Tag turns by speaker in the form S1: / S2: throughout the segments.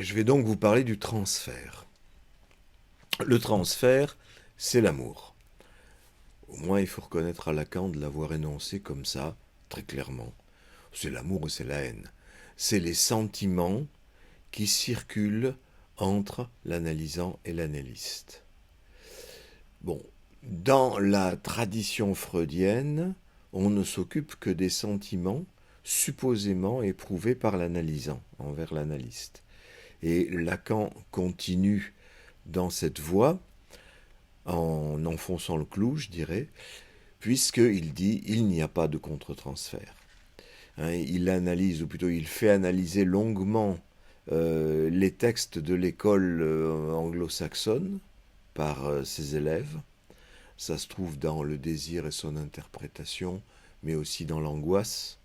S1: Je vais donc vous parler du transfert. Le transfert, c'est l'amour. Au moins, il faut reconnaître à Lacan de l'avoir énoncé comme ça, très clairement. C'est l'amour et c'est la haine. C'est les sentiments qui circulent entre l'analysant et l'analyste. Bon, dans la tradition freudienne, on ne s'occupe que des sentiments supposément éprouvés par l'analysant envers l'analyste. Et Lacan continue dans cette voie, en enfonçant le clou, je dirais, puisqu'il dit il n'y a pas de contre-transfert. Il analyse, ou plutôt il fait analyser longuement les textes de l'école anglo-saxonne par ses élèves. Ça se trouve dans Le désir et son interprétation, mais aussi dans L'angoisse,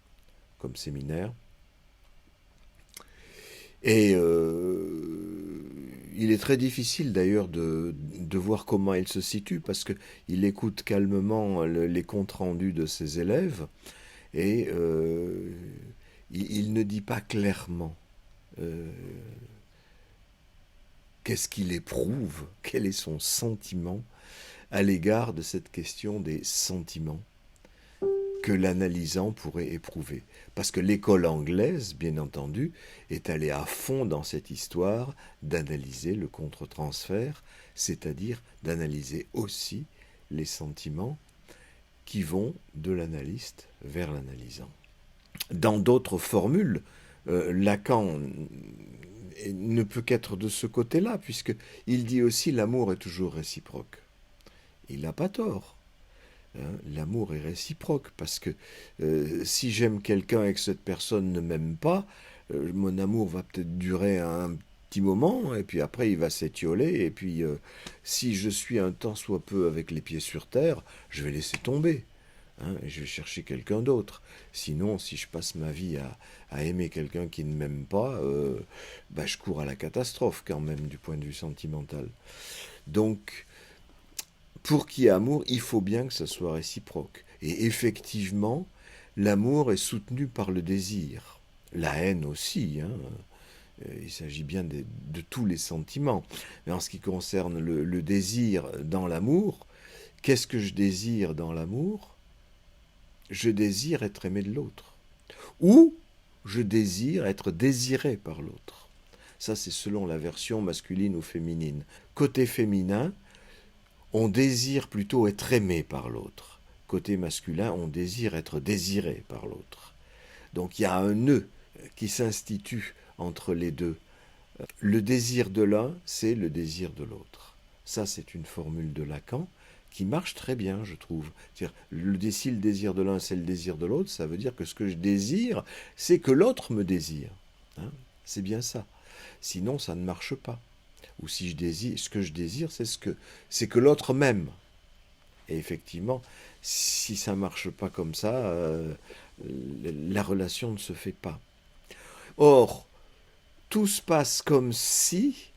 S1: comme séminaire. Et il est très difficile d'ailleurs de voir comment il se situe, parce qu'il écoute calmement les comptes rendus de ses élèves, et il ne dit pas clairement qu'est-ce qu'il éprouve, quel est son sentiment à l'égard de cette question des sentiments que l'analysant pourrait éprouver. Parce que l'école anglaise, bien entendu, est allée à fond dans cette histoire d'analyser le contre-transfert, c'est-à-dire d'analyser aussi les sentiments qui vont de l'analyste vers l'analysant. Dans d'autres formules, Lacan ne peut qu'être de ce côté-là, puisqu'il dit aussi l'amour est toujours réciproque. Il n'a pas tort. L'amour est réciproque, parce que si j'aime quelqu'un et que cette personne ne m'aime pas, mon amour va peut-être durer un petit moment, et puis après il va s'étioler, et puis si je suis un tant soit peu avec les pieds sur terre, je vais laisser tomber, et je vais chercher quelqu'un d'autre. Sinon, si je passe ma vie à aimer quelqu'un qui ne m'aime pas, je cours à la catastrophe quand même du point de vue sentimental. Donc, pour qu'il y ait amour, il faut bien que ça soit réciproque. Et effectivement, l'amour est soutenu par le désir. La haine aussi, il s'agit bien de tous les sentiments. Mais en ce qui concerne le désir dans l'amour, qu'est-ce que je désire dans l'amour? Je désire être aimé de l'autre. Ou je désire être désiré par l'autre. Ça, c'est selon la version masculine ou féminine. Côté féminin, on désire plutôt être aimé par l'autre. Côté masculin, on désire être désiré par l'autre. Donc il y a un nœud qui s'institue entre les deux. Le désir de l'un, c'est le désir de l'autre. Ça, c'est une formule de Lacan qui marche très bien, je trouve. C'est-à-dire, si le désir de l'un, c'est le désir de l'autre, ça veut dire que ce que je désire, c'est que l'autre me désire. C'est bien ça. Sinon, ça ne marche pas. Ou si je désire, ce que je désire, c'est que l'autre m'aime. Et effectivement, si ça ne marche pas comme ça, la relation ne se fait pas. Or, tout se passe comme si,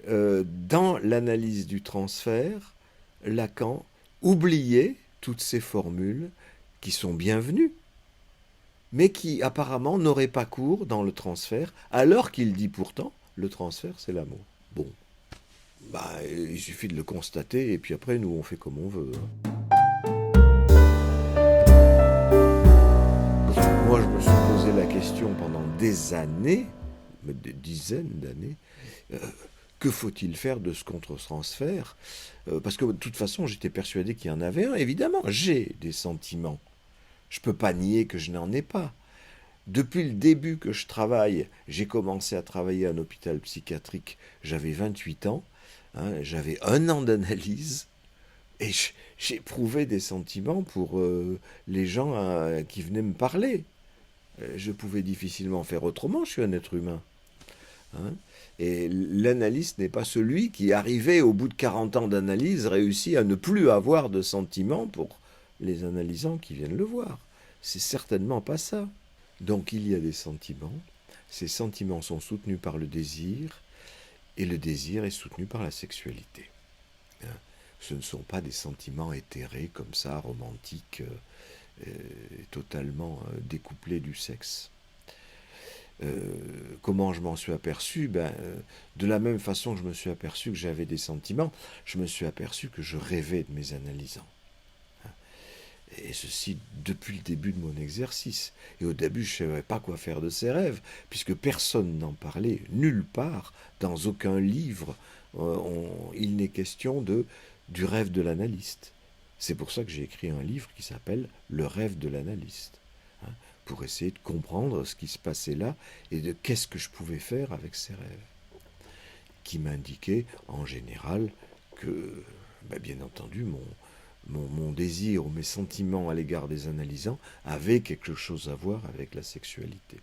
S1: dans l'analyse du transfert, Lacan oubliait toutes ces formules qui sont bienvenues, mais qui apparemment n'auraient pas cours dans le transfert, alors qu'il dit pourtant, le transfert c'est l'amour. Bon, il suffit de le constater, et puis après, nous, on fait comme on veut. Moi, je me suis posé la question pendant des années, des dizaines d'années, que faut-il faire de ce contre-transfert? Parce que de toute façon, j'étais persuadé qu'il y en avait un. Évidemment, j'ai des sentiments. Je ne peux pas nier que je n'en ai pas. Depuis le début que je travaille, j'ai commencé à travailler à un hôpital psychiatrique, j'avais 28 ans, j'avais un an d'analyse, et j'éprouvais des sentiments pour les gens qui venaient me parler. Je pouvais difficilement faire autrement, je suis un être humain. Et l'analyste n'est pas celui qui, arrivé au bout de 40 ans d'analyse, réussit à ne plus avoir de sentiments pour les analysants qui viennent le voir. C'est certainement pas ça. Donc il y a des sentiments, ces sentiments sont soutenus par le désir, et le désir est soutenu par la sexualité. Ce ne sont pas des sentiments éthérés comme ça, romantiques, totalement découplés du sexe. Comment je m'en suis aperçu? De la même façon que je me suis aperçu que j'avais des sentiments, je me suis aperçu que je rêvais de mes analysants. Et ceci depuis le début de mon exercice. Et au début, je ne savais pas quoi faire de ces rêves, puisque personne n'en parlait, nulle part, dans aucun livre, il n'est question du rêve de l'analyste. C'est pour ça que j'ai écrit un livre qui s'appelle Le rêve de l'analyste, hein, pour essayer de comprendre ce qui se passait là et de qu'est-ce que je pouvais faire avec ces rêves, qui m'indiquaient en général que, bien entendu, mon désir ou mes sentiments à l'égard des analysants avaient quelque chose à voir avec la sexualité.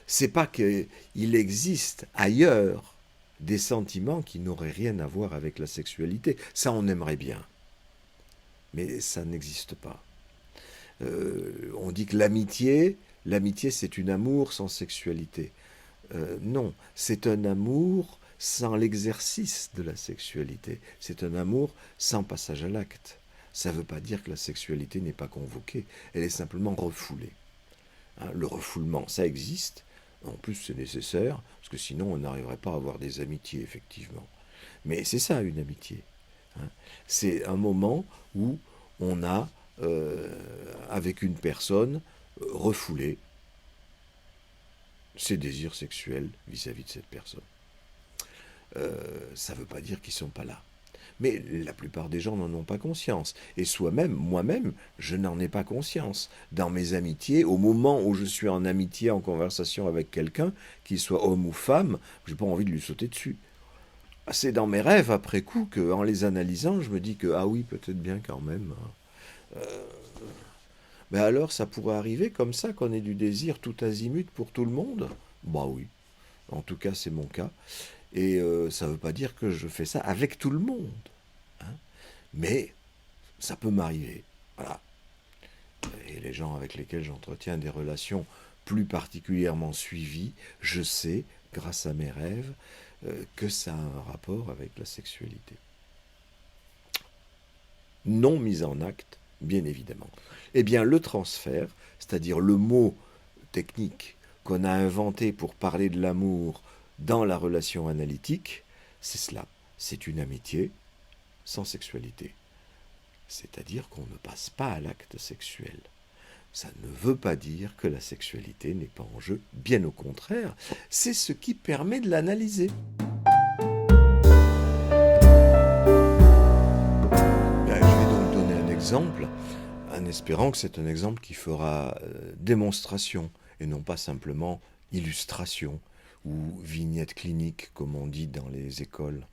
S1: C'est pas qu'il existe ailleurs des sentiments qui n'auraient rien à voir avec la sexualité. Ça, on aimerait bien. Mais ça n'existe pas. On dit que l'amitié, c'est un amour sans sexualité. Non, c'est un amour sans l'exercice de la sexualité. C'est un amour sans passage à l'acte. Ça ne veut pas dire que la sexualité n'est pas convoquée. Elle est simplement refoulée. Hein, le refoulement, ça existe. En plus, c'est nécessaire, parce que sinon, on n'arriverait pas à avoir des amitiés, effectivement. Mais c'est ça, une amitié. Hein. C'est un moment où on a, avec une personne, refoulé ses désirs sexuels vis-à-vis de cette personne. Ça ne veut pas dire qu'ils ne sont pas là. Mais la plupart des gens n'en ont pas conscience. Et moi-même, je n'en ai pas conscience. Dans mes amitiés, au moment où je suis en amitié, en conversation avec quelqu'un, qu'il soit homme ou femme, je n'ai pas envie de lui sauter dessus. C'est dans mes rêves, après coup, qu'en les analysant, je me dis que, ah oui, peut-être bien quand même. Alors, ça pourrait arriver comme ça, qu'on ait du désir tout azimut pour tout le monde? Bah oui. En tout cas, c'est mon cas. Et ça ne veut pas dire que je fais ça avec tout le monde. Hein. Mais ça peut m'arriver. Voilà. Et les gens avec lesquels j'entretiens des relations plus particulièrement suivies, je sais, grâce à mes rêves, que ça a un rapport avec la sexualité. Non mis en acte, bien évidemment. Eh bien, le transfert, c'est-à-dire le mot technique qu'on a inventé pour parler de l'amour dans la relation analytique, c'est cela. C'est une amitié sans sexualité. C'est-à-dire qu'on ne passe pas à l'acte sexuel. Ça ne veut pas dire que la sexualité n'est pas en jeu. Bien au contraire, c'est ce qui permet de l'analyser. Je vais donc donner un exemple, en espérant que c'est un exemple qui fera démonstration, et non pas simplement illustration ou vignette clinique, comme on dit dans les écoles.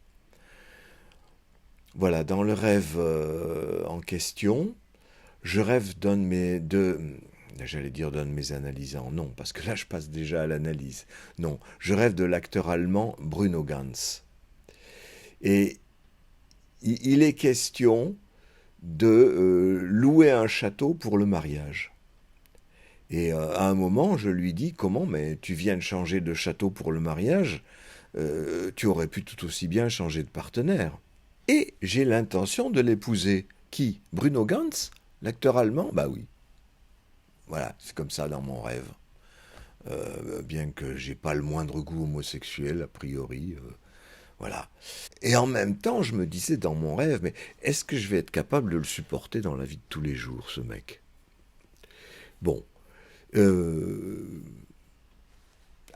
S1: Voilà, dans le rêve en question, je rêve d'un de mes analysants. Non, parce que là, je passe déjà à l'analyse. Non, je rêve de l'acteur allemand Bruno Ganz. Et il est question de louer un château pour le mariage. Et à un moment, je lui dis, comment, mais tu viens de changer de château pour le mariage, tu aurais pu tout aussi bien changer de partenaire. Et j'ai l'intention de l'épouser. Qui? Bruno Ganz? L'acteur allemand? Bah oui. Voilà, c'est comme ça dans mon rêve. Bien que j'ai pas le moindre goût homosexuel, a priori. Voilà. Et en même temps, je me disais dans mon rêve, mais est-ce que je vais être capable de le supporter dans la vie de tous les jours, ce mec? Bon.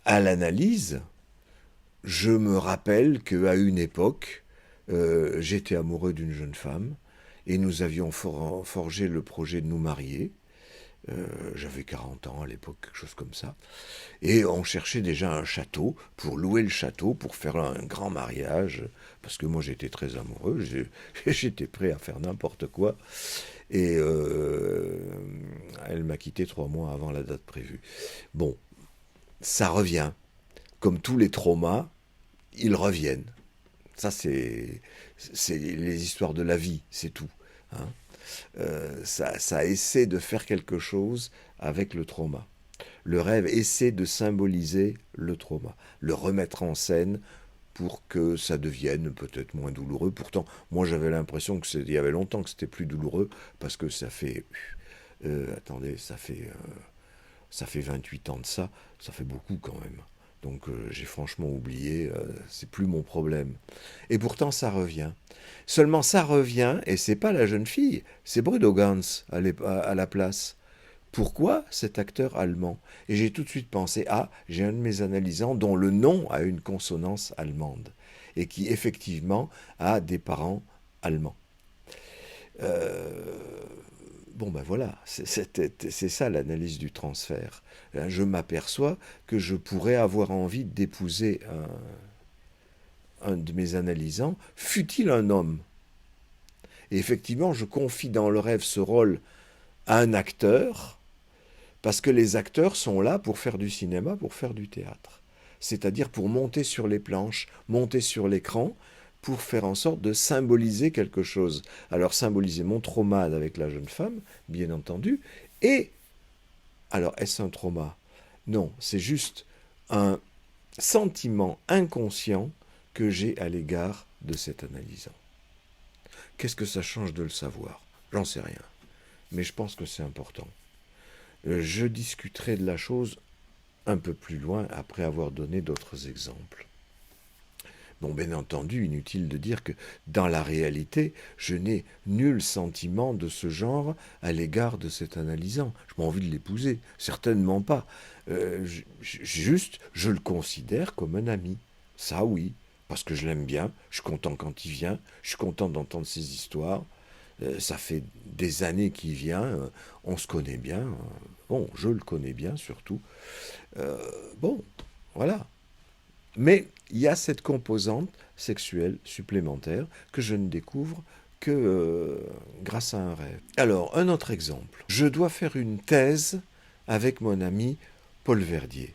S1: À l'analyse, je me rappelle qu'à une époque, j'étais amoureux d'une jeune femme et nous avions forgé le projet de nous marier. J'avais 40 ans à l'époque, quelque chose comme ça. Et on cherchait déjà un château, pour louer le château, pour faire un grand mariage, parce que moi j'étais très amoureux, j'étais prêt à faire n'importe quoi. Et elle m'a quitté 3 mois avant la date prévue. Bon, ça revient. Comme tous les traumas, ils reviennent. Ça, c'est les histoires de la vie, c'est tout. Hein. Ça essaie de faire quelque chose avec le trauma. Le rêve essaie de symboliser le trauma, le remettre en scène pour que ça devienne peut-être moins douloureux. Pourtant, moi j'avais l'impression qu'il y avait longtemps que c'était plus douloureux, parce que ça fait... attendez, ça fait Ça fait 28 ans de ça, ça fait beaucoup quand même. Donc j'ai franchement oublié, c'est plus mon problème. Et pourtant ça revient. Seulement ça revient, et c'est pas la jeune fille, c'est Bruno Gans à la place. Pourquoi cet acteur allemand? Et j'ai tout de suite pensé, ah, j'ai un de mes analysants dont le nom a une consonance allemande, et qui effectivement a des parents allemands. Bon ben voilà, c'est ça l'analyse du transfert. Je m'aperçois que je pourrais avoir envie d'épouser un de mes analysants, fût-il un homme. Et effectivement, je confie dans le rêve ce rôle à un acteur, parce que les acteurs sont là pour faire du cinéma, pour faire du théâtre. C'est-à-dire pour monter sur les planches, monter sur l'écran, pour faire en sorte de symboliser quelque chose. Alors symboliser mon trauma avec la jeune femme, bien entendu, et alors est-ce un trauma? Non, c'est juste un sentiment inconscient que j'ai à l'égard de cet analysant. Qu'est-ce que ça change de le savoir? J'en sais rien, mais je pense que c'est important. Je discuterai de la chose un peu plus loin après avoir donné d'autres exemples. Bon, bien entendu, inutile de dire que dans la réalité, je n'ai nul sentiment de ce genre à l'égard de cet analysant. Je n'ai pas envie de l'épouser, certainement pas. Juste, je le considère comme un ami. Ça oui, parce que je l'aime bien, je suis content quand il vient, je suis content d'entendre ses histoires. Ça fait des années qu'il vient, on se connaît bien. Bon, je le connais bien surtout. Bon, voilà. Mais il y a cette composante sexuelle supplémentaire que je ne découvre que grâce à un rêve. Alors, un autre exemple. Je dois faire une thèse avec mon ami Paul Verdier.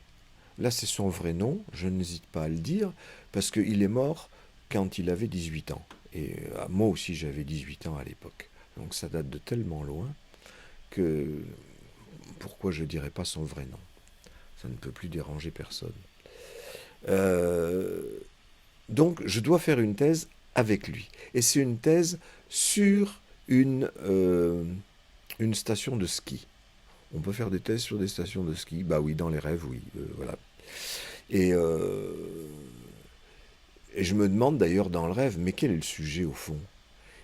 S1: Là, c'est son vrai nom, je n'hésite pas à le dire, parce qu'il est mort quand il avait 18 ans. Et moi aussi, j'avais 18 ans à l'époque. Donc ça date de tellement loin que pourquoi je ne dirais pas son vrai nom? Ça ne peut plus déranger personne. Donc je dois faire une thèse avec lui. Et c'est une thèse sur une station de ski. On peut faire des thèses sur des stations de ski? Bah oui, dans les rêves, oui. Voilà. Et je me demande d'ailleurs dans le rêve, mais quel est le sujet au fond?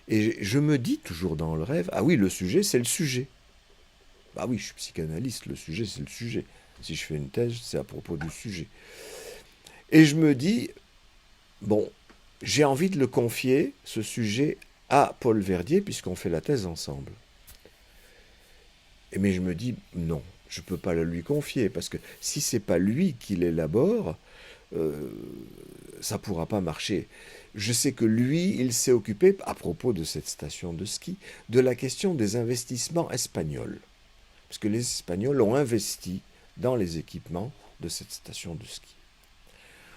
S1: Et je me dis toujours dans le rêve, ah oui, le sujet, c'est le sujet. Bah oui, je suis psychanalyste, le sujet, c'est le sujet. Si je fais une thèse, c'est à propos du sujet. Et je me dis, bon, j'ai envie de le confier, ce sujet, à Paul Verdier, puisqu'on fait la thèse ensemble. Mais je me dis, non, je ne peux pas le lui confier, parce que si ce n'est pas lui qui l'élabore, ça ne pourra pas marcher. Je sais que lui, il s'est occupé, à propos de cette station de ski, de la question des investissements espagnols. Parce que les Espagnols ont investi dans les équipements de cette station de ski.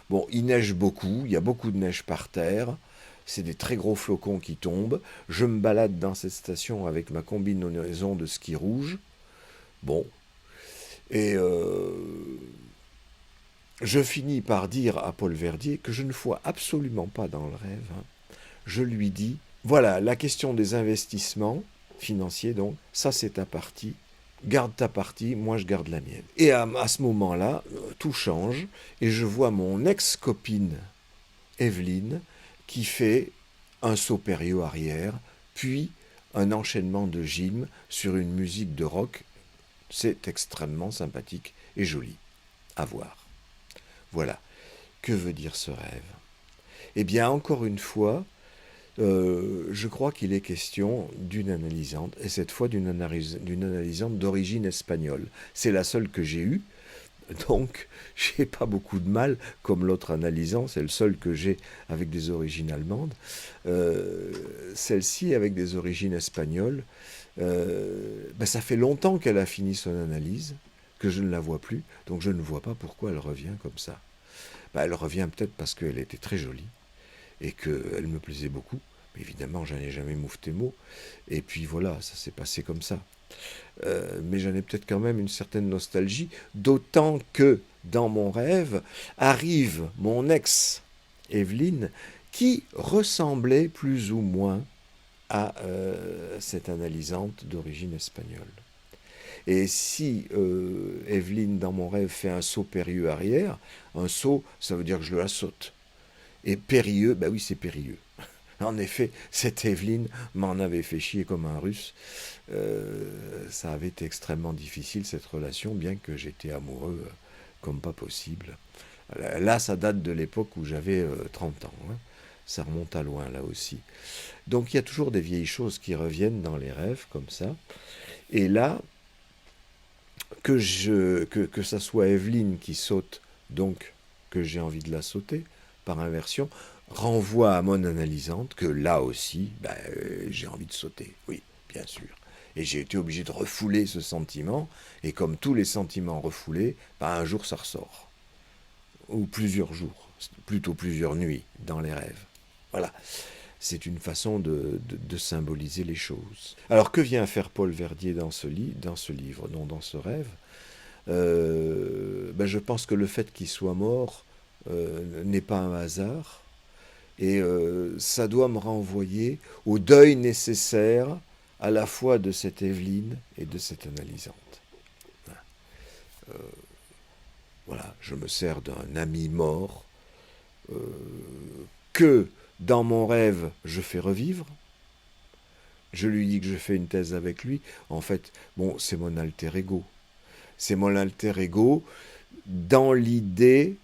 S1: Bon, il neige beaucoup, il y a beaucoup de neige par terre, c'est des très gros flocons qui tombent. Je me balade dans cette station avec ma combinaison de ski rouge. Bon, et je finis par dire à Paul Verdier que je ne vois absolument pas dans le rêve. Je lui dis, voilà, la question des investissements financiers, donc, ça c'est ta partie. Garde ta partie, moi je garde la mienne. Et à ce moment-là, tout change, et je vois mon ex-copine, Evelyne, qui fait un saut périlleux arrière, puis un enchaînement de gym sur une musique de rock. C'est extrêmement sympathique et joli à voir. Voilà. Que veut dire ce rêve? Eh bien, encore une fois, je crois qu'il est question d'une analysante, et cette fois d'une analysante d'origine espagnole. C'est la seule que j'ai eue, donc j'ai pas beaucoup de mal, comme l'autre analysant, c'est le seul que j'ai avec des origines allemandes. Celle-ci, avec des origines espagnoles, ça fait longtemps qu'elle a fini son analyse, que je ne la vois plus, donc je ne vois pas pourquoi elle revient comme ça. Elle revient peut-être parce qu'elle était très jolie, et qu'elle me plaisait beaucoup. Mais évidemment, j'en ai jamais moufté mot. Et puis voilà, ça s'est passé comme ça. Mais j'en ai peut-être quand même une certaine nostalgie, d'autant que dans mon rêve arrive mon ex, Evelyne, qui ressemblait plus ou moins à cette analysante d'origine espagnole. Et si Evelyne, dans mon rêve, fait un saut périlleux arrière, un saut, ça veut dire que je la saute. Et périlleux, ben oui, c'est périlleux. En effet, cette Evelyne m'en avait fait chier comme un russe. Ça avait été extrêmement difficile, cette relation, bien que j'étais amoureux comme pas possible. Là, ça date de l'époque où j'avais 30 ans. Hein. Ça remonte à loin, là aussi. Donc, il y a toujours des vieilles choses qui reviennent dans les rêves, comme ça. Et là, que ça soit Evelyne qui saute, donc que j'ai envie de la sauter, par inversion, renvoie à mon analysante que là aussi, j'ai envie de sauter, oui, bien sûr. Et j'ai été obligé de refouler ce sentiment, et comme tous les sentiments refoulés, un jour ça ressort. Ou plusieurs jours, plutôt plusieurs nuits dans les rêves. Voilà. C'est une façon de symboliser les choses. Alors que vient faire Paul Verdier dans ce livre, non dans ce rêve Je pense que le fait qu'il soit mort n'est pas un hasard, et ça doit me renvoyer au deuil nécessaire à la fois de cette Evelyne et de cette analysante. Voilà, je me sers d'un ami mort que dans mon rêve je fais revivre. Je lui dis que je fais une thèse avec lui. En fait, bon, c'est mon alter ego. C'est mon alter ego dans l'idée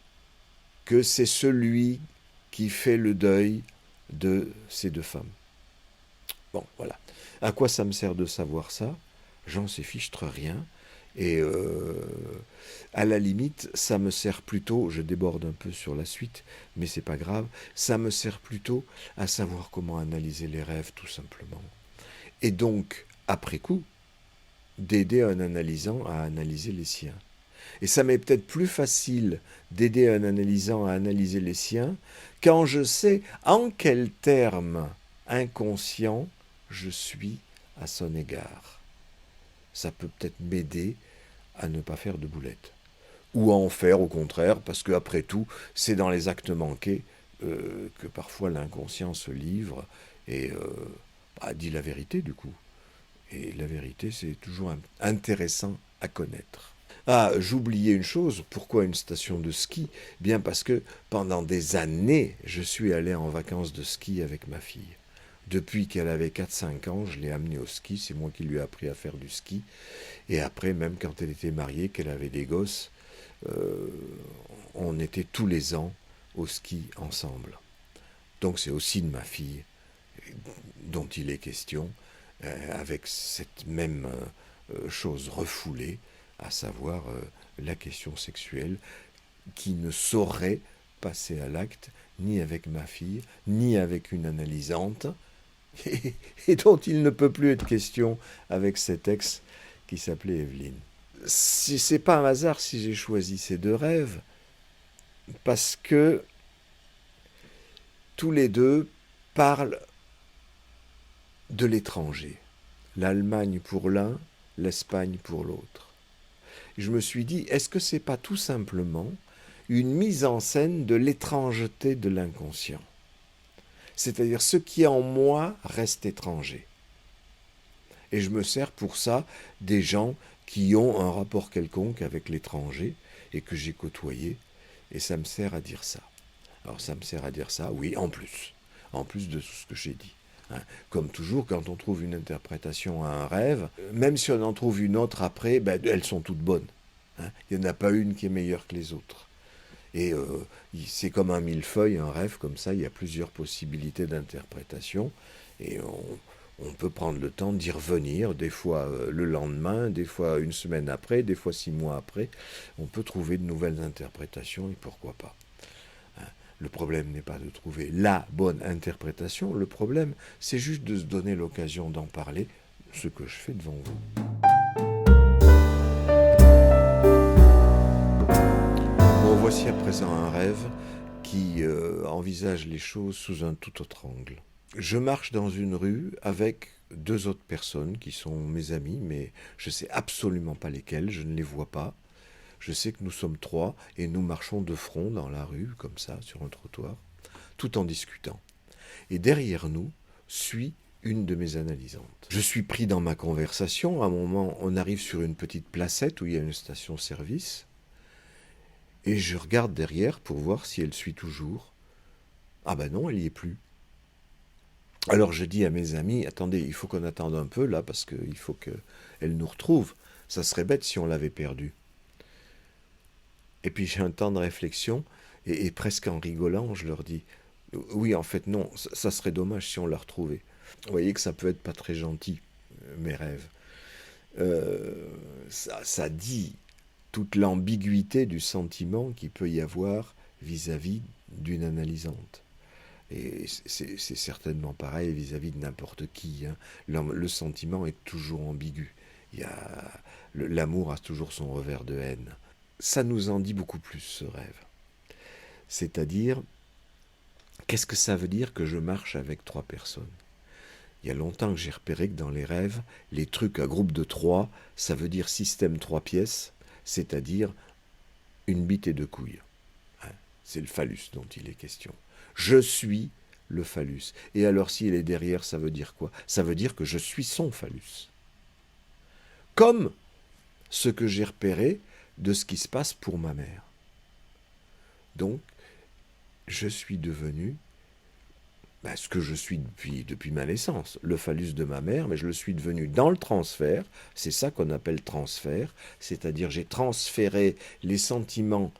S1: que c'est celui qui fait le deuil de ces deux femmes. Bon, voilà. À quoi ça me sert de savoir ça? J'en sais fichtre rien. Et à la limite, ça me sert plutôt, je déborde un peu sur la suite, mais c'est pas grave, ça me sert plutôt à savoir comment analyser les rêves, tout simplement. Et donc, après coup, d'aider un analysant à analyser les siens. Et ça m'est peut-être plus facile d'aider un analysant à analyser les siens quand je sais en quels termes inconscients je suis à son égard. Ça peut peut-être m'aider à ne pas faire de boulettes. Ou à en faire au contraire, parce qu'après tout, c'est dans les actes manqués que parfois l'inconscient se livre et dit la vérité du coup. Et la vérité, c'est toujours intéressant à connaître. Ah, j'oubliais une chose, pourquoi une station de ski? Bien parce que pendant des années, je suis allé en vacances de ski avec ma fille. Depuis qu'elle avait 4-5 ans, je l'ai amenée au ski, c'est moi qui lui ai appris à faire du ski. Et après, même quand elle était mariée, qu'elle avait des gosses, on était tous les ans au ski ensemble. Donc c'est aussi de ma fille dont il est question, avec cette même chose refoulée, à savoir la question sexuelle, qui ne saurait passer à l'acte, ni avec ma fille, ni avec une analysante, et dont il ne peut plus être question avec cet ex qui s'appelait Evelyne. C'est pas un hasard si j'ai choisi ces deux rêves, parce que tous les deux parlent de l'étranger. L'Allemagne pour l'un, l'Espagne pour l'autre. Je me suis dit, est-ce que c'est pas tout simplement une mise en scène de l'étrangeté de l'inconscient? C'est-à-dire ce qui est en moi reste étranger. Et je me sers pour ça des gens qui ont un rapport quelconque avec l'étranger et que j'ai côtoyé, et ça me sert à dire ça. Alors ça me sert à dire ça, oui, en plus de tout ce que j'ai dit. Comme toujours, quand on trouve une interprétation à un rêve, même si on en trouve une autre après, elles sont toutes bonnes. Il n'y en a pas une qui est meilleure que les autres. Et c'est comme un millefeuille, un rêve comme ça, il y a plusieurs possibilités d'interprétation, et on peut prendre le temps d'y revenir, des fois le lendemain, des fois une semaine après, des fois 6 mois après. On peut trouver de nouvelles interprétations, et pourquoi pas. Le problème n'est pas de trouver la bonne interprétation, le problème, c'est juste de se donner l'occasion d'en parler, ce que je fais devant vous. Bon, voici à présent un rêve qui envisage les choses sous un tout autre angle. Je marche dans une rue avec 2 autres personnes qui sont mes amis, mais je ne sais absolument pas lesquelles, je ne les vois pas. Je sais que nous sommes 3 et nous marchons de front dans la rue, comme ça, sur un trottoir, tout en discutant. Et derrière nous suit une de mes analysantes. Je suis pris dans ma conversation, à un moment, on arrive sur une petite placette où il y a une station-service, et je regarde derrière pour voir si elle suit toujours. Ah ben non, elle n'y est plus. Alors je dis à mes amis, attendez, il faut qu'on attende un peu là, parce qu'il faut qu'elle nous retrouve. Ça serait bête si on l'avait perdue. Et puis j'ai un temps de réflexion, et presque en rigolant, je leur dis, oui, en fait, non, ça serait dommage si on la retrouvait. Vous voyez que ça peut être pas très gentil, mes rêves. Ça dit toute l'ambiguïté du sentiment qu'il peut y avoir vis-à-vis d'une analysante. Et c'est certainement pareil vis-à-vis de n'importe qui. Hein. Le sentiment est toujours ambigu. L'amour a toujours son revers de haine. Ça nous en dit beaucoup plus, ce rêve. C'est-à-dire, qu'est-ce que ça veut dire que je marche avec 3 personnes? Il y a longtemps que j'ai repéré que dans les rêves, les trucs à groupe de 3, ça veut dire système 3 pièces, c'est-à-dire une bite et 2 couilles. Hein, c'est le phallus dont il est question. Je suis le phallus. Et alors s'il est derrière, ça veut dire quoi? Ça veut dire que je suis son phallus. Comme ce que j'ai repéré de ce qui se passe pour ma mère. Donc, je suis devenu ce que je suis depuis ma naissance, le phallus de ma mère, mais je le suis devenu dans le transfert, c'est ça qu'on appelle transfert, c'est-à-dire j'ai transféré les sentiments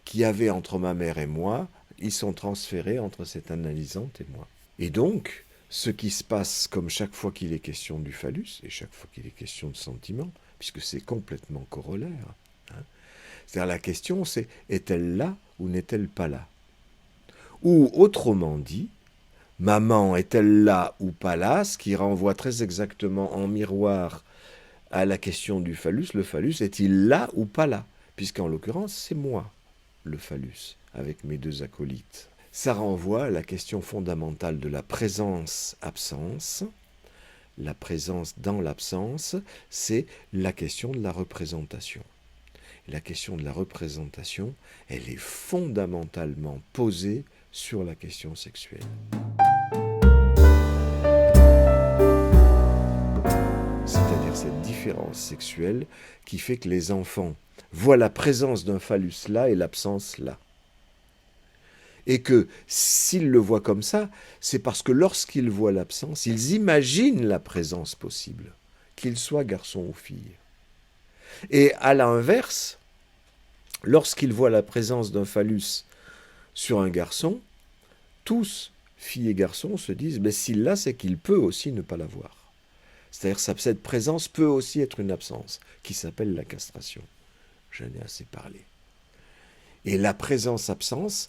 S1: qu'il y avait entre ma mère et moi, ils sont transférés entre cette analysante et moi. Et donc, ce qui se passe comme chaque fois qu'il est question du phallus, et chaque fois qu'il est question de sentiments, puisque c'est complètement corollaire, hein, c'est-à-dire la question c'est, est-elle là ou n'est-elle pas là? Ou autrement dit, maman est-elle là ou pas là, ce qui renvoie très exactement en miroir à la question du phallus. Le phallus est-il là ou pas là? Puisqu'en l'occurrence, c'est moi, le phallus, avec mes 2 acolytes. Ça renvoie à la question fondamentale de la présence-absence. La présence dans l'absence, c'est la question de la représentation. La question de la représentation, elle est fondamentalement posée sur la question sexuelle. C'est-à-dire cette différence sexuelle qui fait que les enfants voient la présence d'un phallus là et l'absence là. Et que s'ils le voient comme ça, c'est parce que lorsqu'ils voient l'absence, ils imaginent la présence possible, qu'ils soient garçons ou filles. Et à l'inverse, lorsqu'ils voient la présence d'un phallus sur un garçon, tous, filles et garçons, se disent « s'il l'a, c'est qu'il peut aussi ne pas l'avoir ». C'est-à-dire que cette présence peut aussi être une absence, qui s'appelle la castration. J'en ai assez parlé. Et la présence-absence,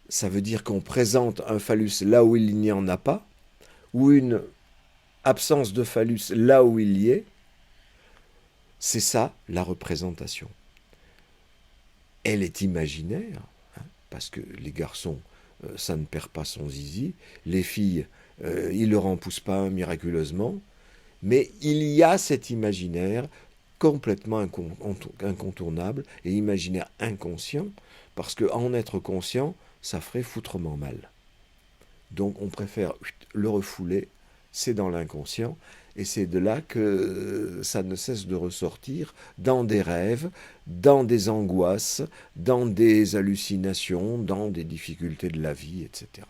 S1: ça veut dire qu'on présente un phallus là où il n'y en a pas, ou une absence de phallus là où il y est. C'est ça, la représentation. Elle est imaginaire, hein, parce que les garçons, ça ne perd pas son zizi. Les filles, ils ne leur en poussent pas un miraculeusement. Mais il y a cet imaginaire complètement incontournable et imaginaire inconscient, parce qu'en être conscient, ça ferait foutrement mal. Donc on préfère le refouler, c'est dans l'inconscient, et c'est de là que ça ne cesse de ressortir dans des rêves, dans des angoisses, dans des hallucinations, dans des difficultés de la vie, etc.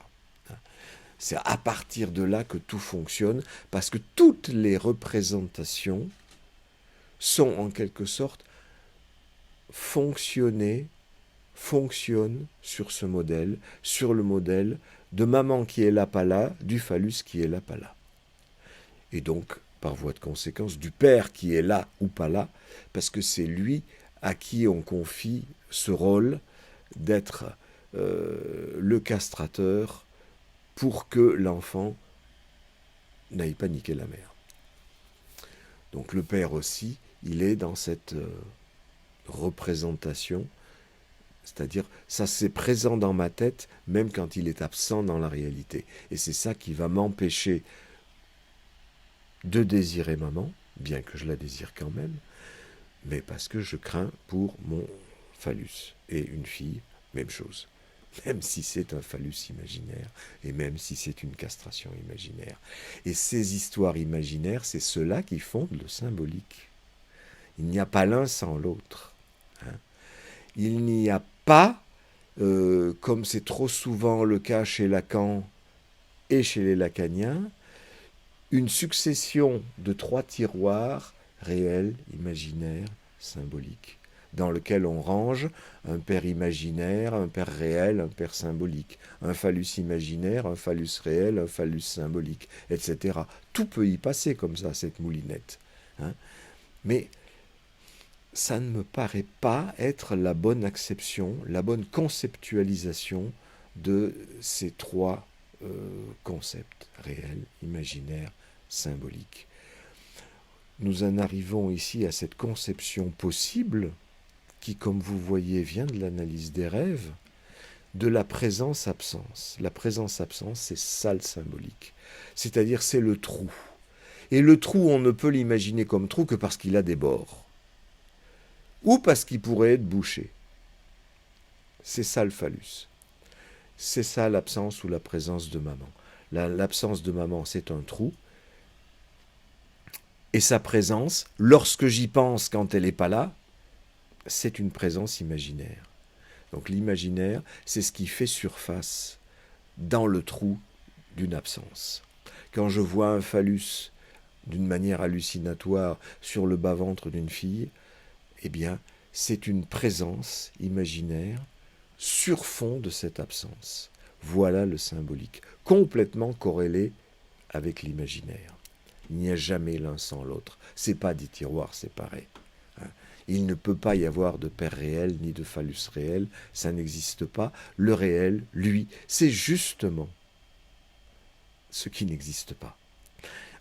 S1: C'est à partir de là que tout fonctionne, parce que toutes les représentations sont en quelque sorte fonctionnent sur ce modèle, sur le modèle de maman qui est là, pas là, du phallus qui est là, pas là. Et donc, par voie de conséquence, du père qui est là ou pas là, parce que c'est lui à qui on confie ce rôle d'être le castrateur, pour que l'enfant n'aille pas niquer la mère. Donc le père aussi, il est dans cette représentation, c'est-à-dire ça c'est présent dans ma tête, même quand il est absent dans la réalité. Et c'est ça qui va m'empêcher de désirer maman, bien que je la désire quand même, mais parce que je crains pour mon phallus. Et une fille, même chose. même si c'est un phallus imaginaire, et même si c'est une castration imaginaire. Et ces histoires imaginaires, c'est ceux-là qui fondent le symbolique. Il n'y a pas l'un sans l'autre. Hein. Il n'y a pas, comme c'est trop souvent le cas chez Lacan et chez les lacaniens, une succession de 3 tiroirs réels, imaginaires, symboliques, dans lequel on range un père imaginaire, un père réel, un père symbolique, un phallus imaginaire, un phallus réel, un phallus symbolique, etc. Tout peut y passer comme ça, cette moulinette. Hein. Mais ça ne me paraît pas être la bonne acception, la bonne conceptualisation de ces 3 concepts, réels, imaginaires, symboliques. Nous en arrivons ici à cette conception possible qui, comme vous voyez, vient de l'analyse des rêves, de la présence-absence. La présence-absence, c'est ça le symbolique. C'est-à-dire, c'est le trou. Et le trou, on ne peut l'imaginer comme trou que parce qu'il a des bords. Ou parce qu'il pourrait être bouché. C'est ça le phallus. C'est ça l'absence ou la présence de maman. L'absence de maman, c'est un trou. Et sa présence, lorsque j'y pense quand elle n'est pas là, c'est une présence imaginaire. Donc l'imaginaire, c'est ce qui fait surface dans le trou d'une absence. Quand je vois un phallus d'une manière hallucinatoire sur le bas-ventre d'une fille, eh bien, c'est une présence imaginaire sur fond de cette absence. Voilà le symbolique, complètement corrélé avec l'imaginaire. Il n'y a jamais l'un sans l'autre. Ce n'est pas des tiroirs séparés. Il ne peut pas y avoir de père réel ni de phallus réel, ça n'existe pas. Le réel, lui, c'est justement ce qui n'existe pas.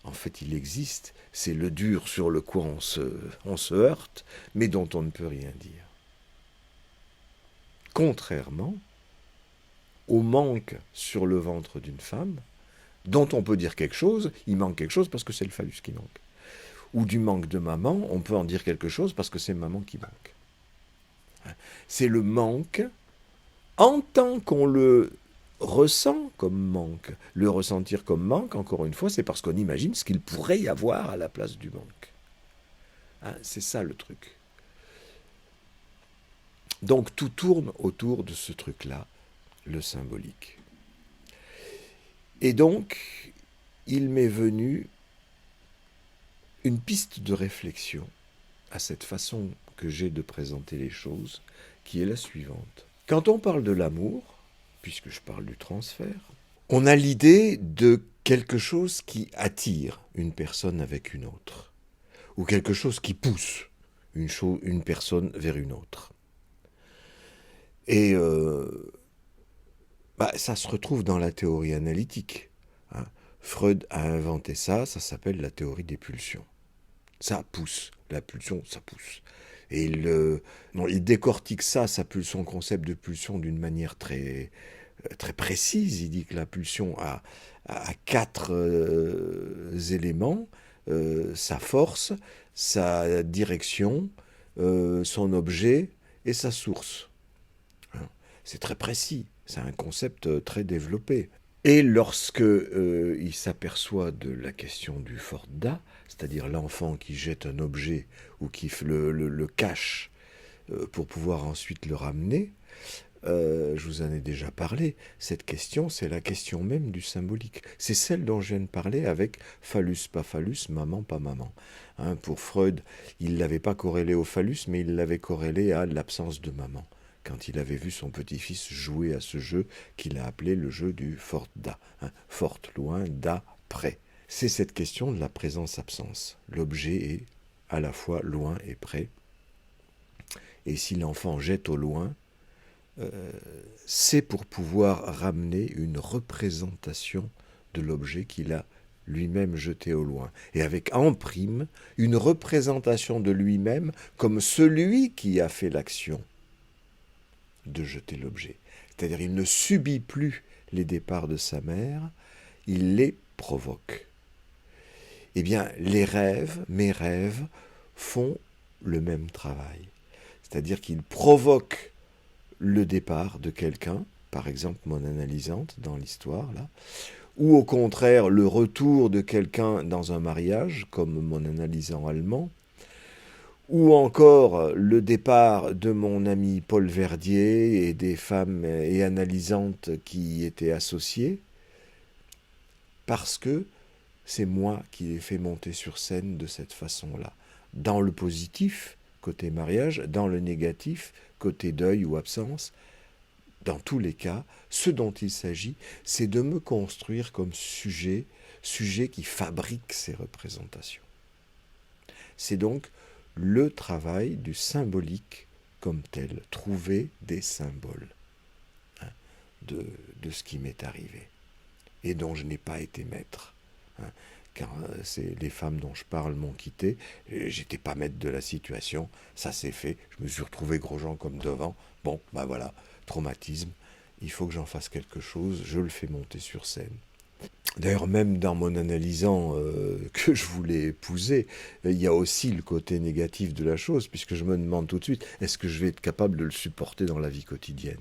S1: En fait, il existe, c'est le dur sur le quoi on se heurte, mais dont on ne peut rien dire. Contrairement au manque sur le ventre d'une femme, dont on peut dire quelque chose, il manque quelque chose parce que c'est le phallus qui manque. Ou du manque de maman, on peut en dire quelque chose parce que c'est maman qui manque. C'est le manque, en tant qu'on le ressent comme manque. Le ressentir comme manque, encore une fois, c'est parce qu'on imagine ce qu'il pourrait y avoir à la place du manque. C'est ça le truc. Donc tout tourne autour de ce truc-là, le symbolique. Et donc, il m'est venu une piste de réflexion à cette façon que j'ai de présenter les choses, qui est la suivante. Quand on parle de l'amour, puisque je parle du transfert, on a l'idée de quelque chose qui attire une personne avec une autre, ou quelque chose qui pousse une personne vers une autre. Et ça se retrouve dans la théorie analytique. Freud a inventé ça s'appelle la théorie des pulsions. Ça pousse, la pulsion, ça pousse. Et il décortique ça, son concept de pulsion d'une manière très, très précise. Il dit que la pulsion a 4 éléments, sa force, sa direction, son objet et sa source. C'est très précis, c'est un concept très développé. Et lorsque il s'aperçoit de la question du Ford-Da, c'est-à-dire l'enfant qui jette un objet ou qui le cache pour pouvoir ensuite le ramener, je vous en ai déjà parlé, cette question, c'est la question même du symbolique. C'est celle dont je viens de parler avec phallus, pas phallus, maman, pas maman. Pour Freud, il ne l'avait pas corrélé au phallus, mais il l'avait corrélé à l'absence de maman, quand il avait vu son petit-fils jouer à ce jeu qu'il a appelé le jeu du Fort-Da. Fort, loin, Da, près. C'est cette question de la présence-absence. L'objet est à la fois loin et près. Et si l'enfant jette au loin, c'est pour pouvoir ramener une représentation de l'objet qu'il a lui-même jeté au loin. Et avec en prime, une représentation de lui-même comme celui qui a fait l'action de jeter l'objet. C'est-à-dire il ne subit plus les départs de sa mère, il les provoque. Eh bien, les rêves, mes rêves, font le même travail. C'est-à-dire qu'ils provoquent le départ de quelqu'un, par exemple mon analysante dans l'histoire, là, ou au contraire le retour de quelqu'un dans un mariage, comme mon analysant allemand, ou encore le départ de mon ami Paul Verdier et des femmes et analysantes qui y étaient associées, parce que c'est moi qui les fais monter sur scène de cette façon-là. Dans le positif, côté mariage, dans le négatif, côté deuil ou absence, dans tous les cas, ce dont il s'agit, c'est de me construire comme sujet qui fabrique ces représentations. C'est donc le travail du symbolique comme tel, trouver des symboles de ce qui m'est arrivé et dont je n'ai pas été maître. Car c'est les femmes dont je parle m'ont quitté, j'étais pas maître de la situation, ça s'est fait, je me suis retrouvé Grosjean comme devant, bon, ben voilà, traumatisme, il faut que j'en fasse quelque chose, je le fais monter sur scène. D'ailleurs, même dans mon analysant que je voulais épouser, il y a aussi le côté négatif de la chose, puisque je me demande tout de suite, est-ce que je vais être capable de le supporter dans la vie quotidienne ?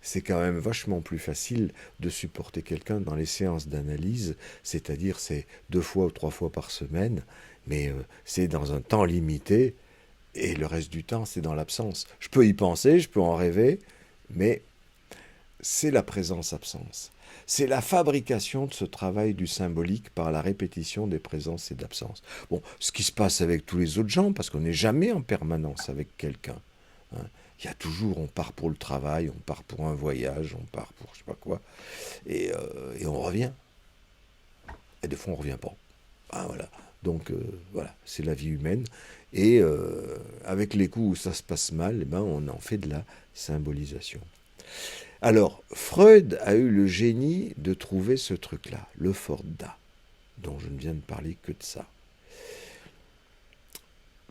S1: C'est quand même vachement plus facile de supporter quelqu'un dans les séances d'analyse, c'est-à-dire c'est 2 fois ou 3 fois par semaine, mais c'est dans un temps limité, et le reste du temps, c'est dans l'absence. Je peux y penser, je peux en rêver, mais c'est la présence-absence. C'est la fabrication de ce travail du symbolique par la répétition des présences et d'absences. Bon, ce qui se passe avec tous les autres gens, parce qu'on n'est jamais en permanence avec quelqu'un. Il y a toujours, on part pour le travail, on part pour un voyage, on part pour je sais pas quoi, et on revient. Et des fois, on revient pas. Ah, voilà. Donc, voilà, c'est la vie humaine. Et avec les coups où ça se passe mal, eh ben, on en fait de la symbolisation. Alors, Freud a eu le génie de trouver ce truc-là, le Forda, dont je ne viens de parler que de ça.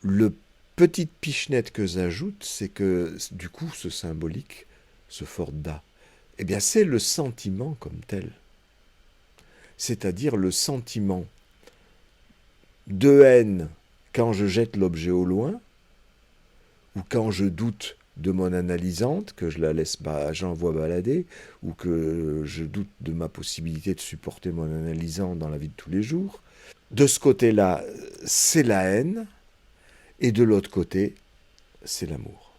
S1: Le petite pichenette que j'ajoute, c'est que, du coup, ce symbolique, ce Forda, eh bien, c'est le sentiment comme tel. C'est-à-dire le sentiment de haine quand je jette l'objet au loin, ou quand je doute de mon analysante, que je la laisse, j'envoie balader, ou que je doute de ma possibilité de supporter mon analysant dans la vie de tous les jours. De ce côté-là, c'est la haine, et de l'autre côté, c'est l'amour.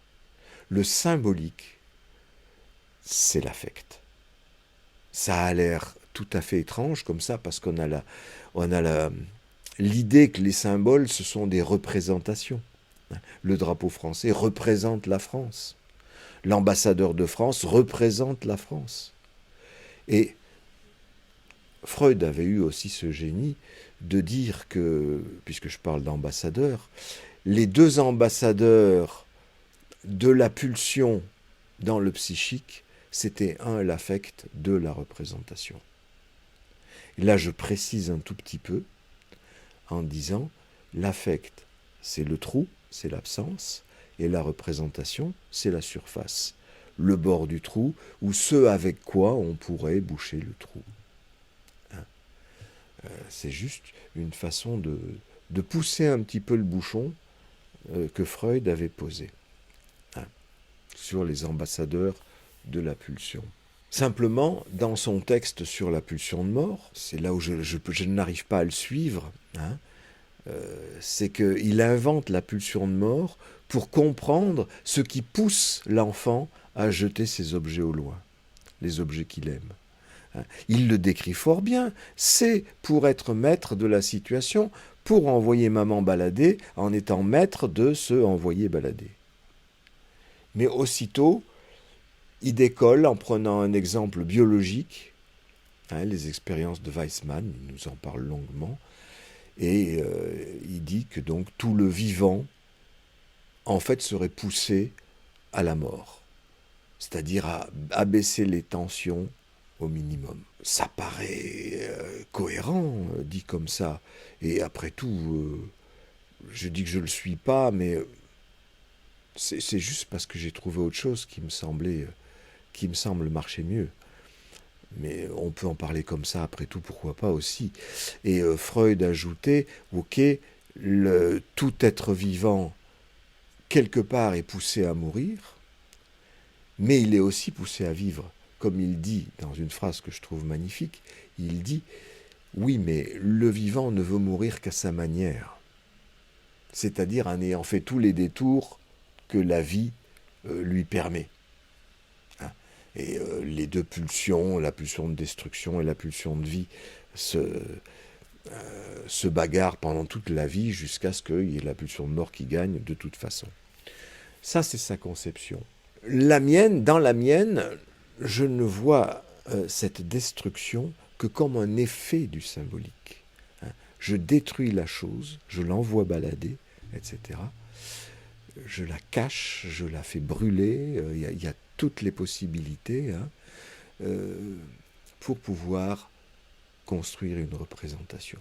S1: Le symbolique, c'est l'affect. Ça a l'air tout à fait étrange comme ça, parce qu'on a l'idée que les symboles, ce sont des représentations. Le drapeau français représente la France. L'ambassadeur de France représente la France. Et Freud avait eu aussi ce génie de dire que, puisque je parle d'ambassadeurs, les 2 ambassadeurs de la pulsion dans le psychique, c'était 1, l'affect, 2, la représentation. Et là, je précise un tout petit peu en disant, l'affect, c'est le trou, c'est l'absence, et la représentation, c'est la surface, le bord du trou, ou ce avec quoi on pourrait boucher le trou. C'est juste une façon de pousser un petit peu le bouchon que Freud avait posé sur les ambassadeurs de la pulsion. Simplement, dans son texte sur la pulsion de mort, c'est là où je n'arrive pas à le suivre, c'est qu'il invente la pulsion de mort pour comprendre ce qui pousse l'enfant à jeter ses objets au loin, les objets qu'il aime. Il le décrit fort bien, c'est pour être maître de la situation, pour envoyer maman balader en étant maître de se envoyer balader. Mais aussitôt, il décolle en prenant un exemple biologique, les expériences de Weissmann, il nous en parle longuement, et il dit que donc tout le vivant, en fait, serait poussé à la mort, c'est-à-dire à abaisser les tensions au minimum. Ça paraît cohérent, dit comme ça, et après tout, je dis que je ne le suis pas, mais c'est juste parce que j'ai trouvé autre chose qui me semble marcher mieux. Mais on peut en parler comme ça, après tout, pourquoi pas aussi. Et Freud ajoutait, ok, tout être vivant, quelque part, est poussé à mourir, mais il est aussi poussé à vivre. Comme il dit dans une phrase que je trouve magnifique, il dit « Oui, mais le vivant ne veut mourir qu'à sa manière », c'est-à-dire en ayant fait tous les détours que la vie lui permet. Et les deux pulsions, la pulsion de destruction et la pulsion de vie, se bagarrent pendant toute la vie jusqu'à ce qu'il y ait la pulsion de mort qui gagne de toute façon. Ça, c'est sa conception. Dans la mienne, je ne vois cette destruction que comme un effet du symbolique. Je détruis la chose, je l'envoie balader, etc. Je la cache, je la fais brûler, il y a toutes les possibilités pour pouvoir construire une représentation.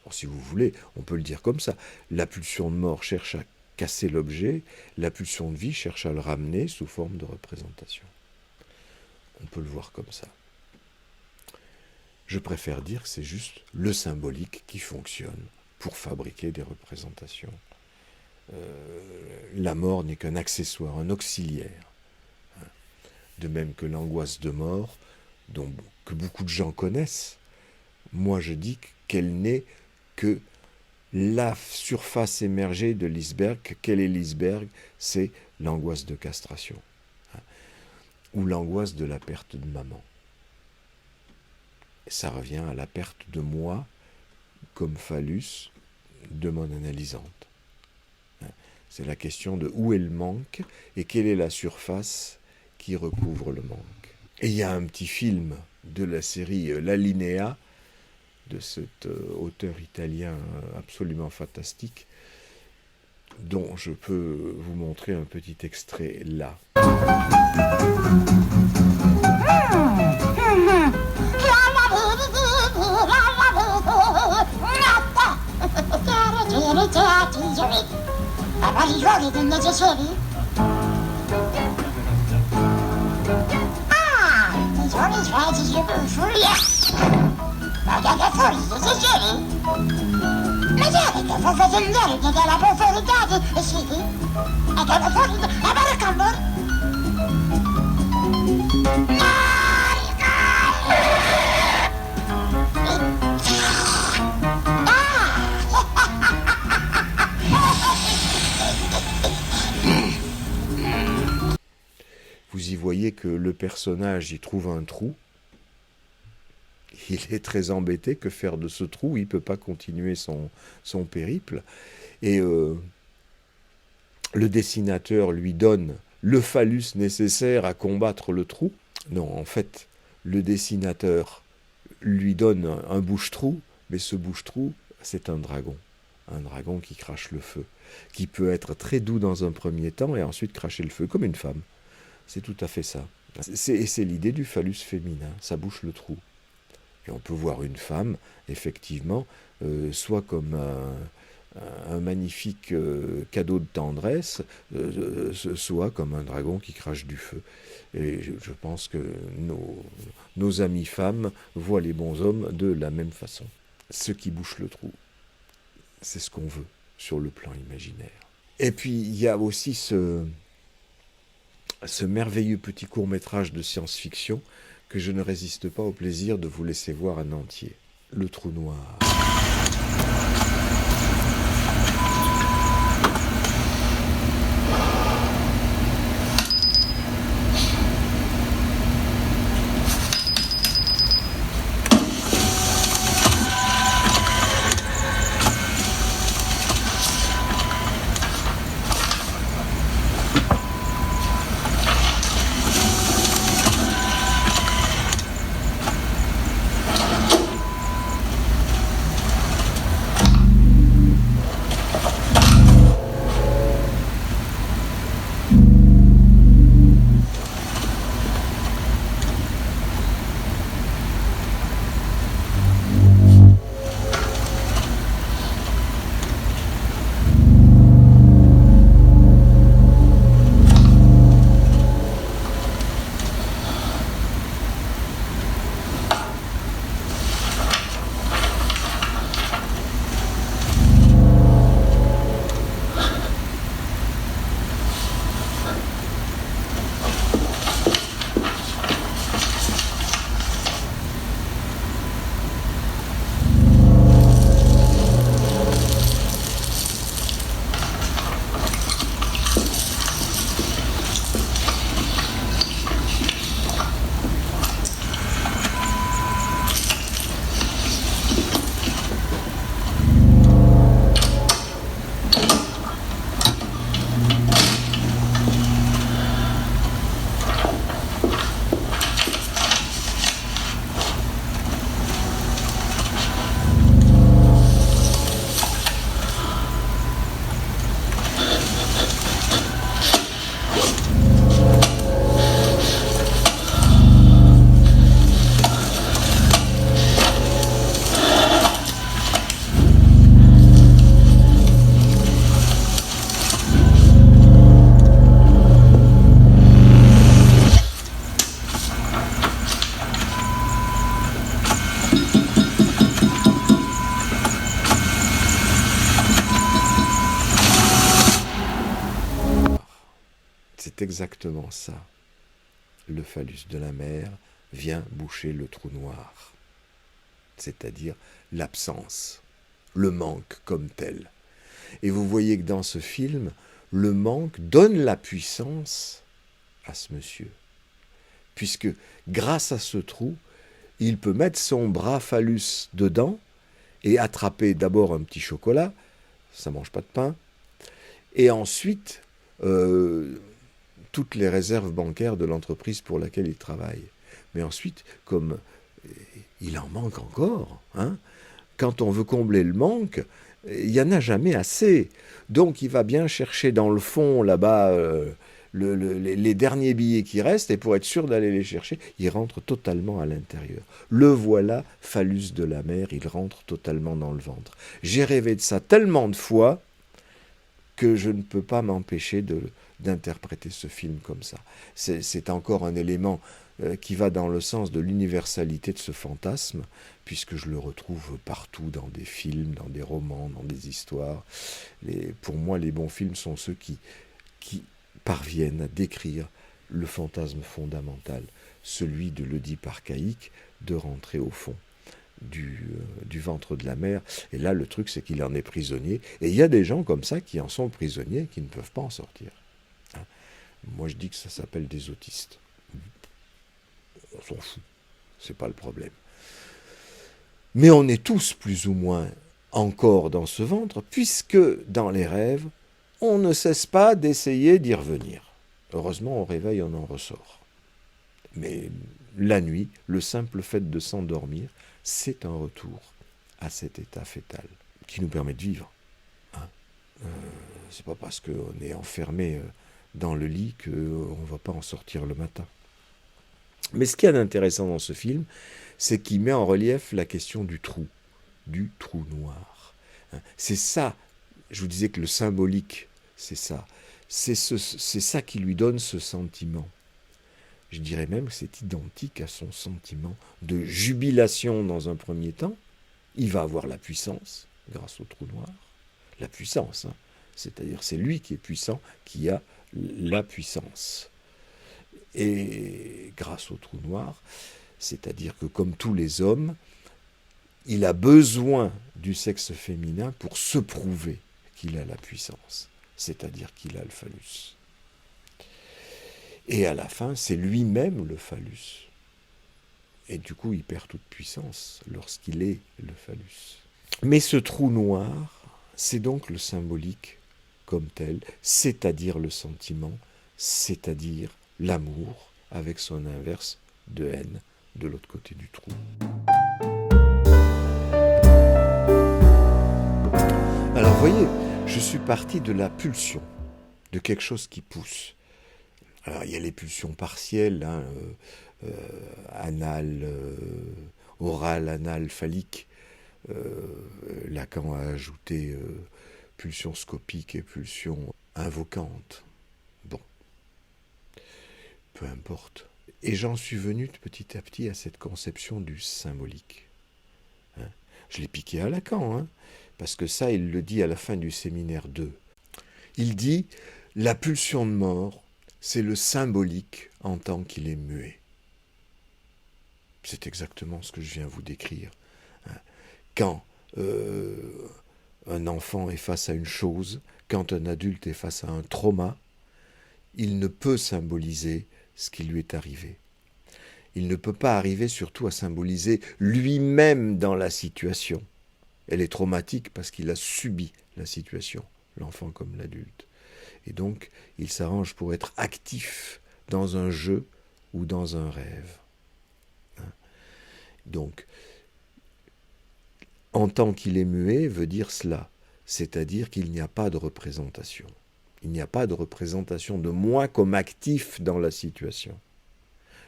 S1: Alors, si vous voulez, on peut le dire comme ça. La pulsion de mort cherche à casser l'objet, la pulsion de vie cherche à le ramener sous forme de représentation. On peut le voir comme ça. Je préfère dire que c'est juste le symbolique qui fonctionne pour fabriquer des représentations. La mort n'est qu'un accessoire, un auxiliaire. De même que l'angoisse de mort, que beaucoup de gens connaissent, moi je dis qu'elle n'est que la surface émergée de l'iceberg. Quel est l'iceberg? C'est l'angoisse de castration, ou l'angoisse de la perte de maman. Ça revient à la perte de moi comme phallus de mon analysante. C'est la question de où est le manque et quelle est la surface qui recouvre le manque. Et il y a un petit film de la série L'Alinéa, de cet auteur italien absolument fantastique, dont je peux vous montrer un petit extrait là. Vous y voyez que le personnage y trouve un trou. Il est très embêté. Que faire de ce trou? Il ne peut pas continuer son périple. Et le dessinateur lui donne le phallus nécessaire à combattre le trou. Non, en fait, le dessinateur lui donne un bouche-trou, mais ce bouche-trou, c'est un dragon. Un dragon qui crache le feu, qui peut être très doux dans un premier temps et ensuite cracher le feu, comme une femme. C'est tout à fait ça. C'est l'idée du phallus féminin, ça bouche le trou. Et on peut voir une femme, effectivement, soit comme un magnifique cadeau de tendresse, soit comme un dragon qui crache du feu. Et je pense que nos amies femmes voient les bons hommes de la même façon. Ce qui bouche le trou, c'est ce qu'on veut sur le plan imaginaire. Et puis il y a aussi ce merveilleux petit court-métrage de science-fiction que je ne résiste pas au plaisir de vous laisser voir en entier. Le trou noir. C'est exactement ça. Le phallus de la mère vient boucher le trou noir, c'est-à-dire l'absence, le manque comme tel. Et vous voyez que dans ce film, le manque donne la puissance à ce monsieur, puisque grâce à ce trou, il peut mettre son bras phallus dedans et attraper d'abord un petit chocolat, ça ne mange pas de pain, et ensuite toutes les réserves bancaires de l'entreprise pour laquelle il travaille. Mais ensuite, comme il en manque encore, hein, quand on veut combler le manque, il n'y en a jamais assez. Donc il va bien chercher dans le fond, là-bas, les derniers billets qui restent, et pour être sûr d'aller les chercher, il rentre totalement à l'intérieur. Le voilà, phallus de la mère, il rentre totalement dans le ventre. J'ai rêvé de ça tellement de fois que je ne peux pas m'empêcher d'interpréter ce film comme ça. C'est encore un élément qui va dans le sens de l'universalité de ce fantasme, puisque je le retrouve partout dans des films, dans des romans, dans des histoires. Pour moi, les bons films sont ceux qui parviennent à décrire le fantasme fondamental, celui de l'Oedipe archaïque, de rentrer au fond du ventre de la mère. Et là, le truc, c'est qu'il en est prisonnier. Et il y a des gens comme ça qui en sont prisonniers et qui ne peuvent pas en sortir. Hein. Moi, je dis que ça s'appelle des autistes. On s'en fout. C'est pas le problème. Mais on est tous plus ou moins encore dans ce ventre, puisque dans les rêves, on ne cesse pas d'essayer d'y revenir. Heureusement, au réveil, on en ressort. Mais la nuit, le simple fait de s'endormir, c'est un retour à cet état fœtal qui nous permet de vivre. Hein. C'est pas parce qu'on est enfermé dans le lit qu'on ne va pas en sortir le matin. Mais ce qu'il y a d'intéressant dans ce film, c'est qu'il met en relief la question du trou noir. Hein. C'est ça, je vous disais que le symbolique, c'est ça. C'est ça qui lui donne ce sentiment. Je dirais même que c'est identique à son sentiment de jubilation dans un premier temps. Il va avoir la puissance grâce au trou noir. La puissance, hein. C'est-à-dire c'est lui qui est puissant, qui a la puissance. Et grâce au trou noir, c'est-à-dire que comme tous les hommes, il a besoin du sexe féminin pour se prouver qu'il a la puissance, c'est-à-dire qu'il a le phallus. Et à la fin, c'est lui-même le phallus. Et du coup, il perd toute puissance lorsqu'il est le phallus. Mais ce trou noir, c'est donc le symbolique comme tel, c'est-à-dire le sentiment, c'est-à-dire l'amour, avec son inverse de haine de l'autre côté du trou. Alors, vous voyez, je suis parti de la pulsion, de quelque chose qui pousse. Alors, il y a les pulsions partielles, hein, anal, oral, anal, phallique. Lacan a ajouté pulsion scopique et pulsion invocante. Bon, peu importe. Et j'en suis venu petit à petit à cette conception du symbolique. Hein. Je l'ai piqué à Lacan, hein, parce que ça, il le dit à la fin du séminaire 2. Il dit « La pulsion de mort, c'est le symbolique en tant qu'il est muet. » C'est exactement ce que je viens vous décrire. Quand un enfant est face à une chose, quand un adulte est face à un trauma, il ne peut symboliser ce qui lui est arrivé. Il ne peut pas arriver surtout à symboliser lui-même dans la situation. Elle est traumatique parce qu'il a subi la situation, l'enfant comme l'adulte. Et donc, il s'arrange pour être actif dans un jeu ou dans un rêve. Donc, en tant qu'il est muet veut dire cela, c'est-à-dire qu'il n'y a pas de représentation. Il n'y a pas de représentation de moi comme actif dans la situation.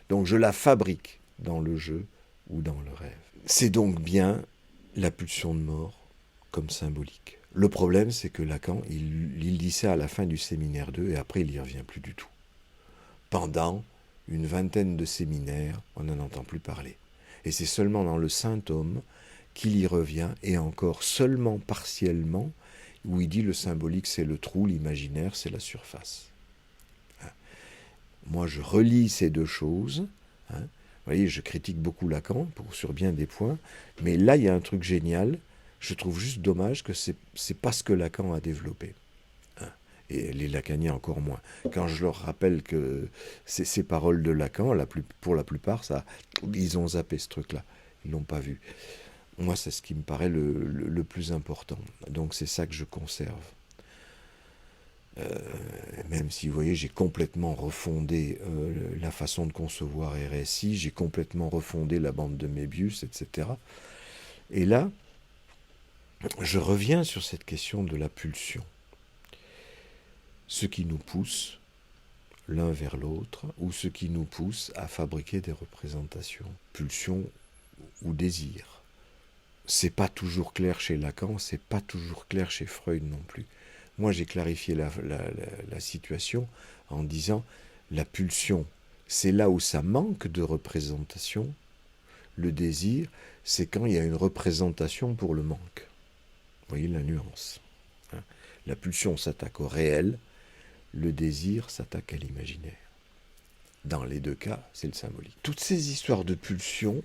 S1: Donc je la fabrique dans le jeu ou dans le rêve. C'est donc bien la pulsion de mort comme symbolique. Le problème, c'est que Lacan, il dit ça à la fin du séminaire 2 et après il n'y revient plus du tout. Pendant une vingtaine de séminaires, on n'en entend plus parler. Et c'est seulement dans le Saint-Homme qu'il y revient, et encore seulement partiellement, où il dit le symbolique c'est le trou, l'imaginaire c'est la surface. Moi, je relis ces deux choses. Hein. Vous voyez, je critique beaucoup Lacan sur bien des points, mais là, il y a un truc génial. Je trouve juste dommage que c'est pas ce que Lacan a développé. Hein. Et les lacaniens encore moins. Quand je leur rappelle que ces paroles de Lacan, pour la plupart, ils ont zappé ce truc-là. Ils l'ont pas vu. Moi, c'est ce qui me paraît le plus important. Donc, c'est ça que je conserve. Même si, vous voyez, j'ai complètement refondé la façon de concevoir RSI, j'ai complètement refondé la bande de Mébius, etc. Et là, je reviens sur cette question de la pulsion. Ce qui nous pousse l'un vers l'autre, ou ce qui nous pousse à fabriquer des représentations. Pulsion ou désir. C'est pas toujours clair chez Lacan, c'est pas toujours clair chez Freud non plus. Moi, j'ai clarifié la situation en disant la pulsion, c'est là où ça manque de représentation. Le désir, c'est quand il y a une représentation pour le manque. Vous voyez la nuance. Hein. La pulsion s'attaque au réel, le désir s'attaque à l'imaginaire. Dans les deux cas, c'est le symbolique. Toutes ces histoires de pulsion,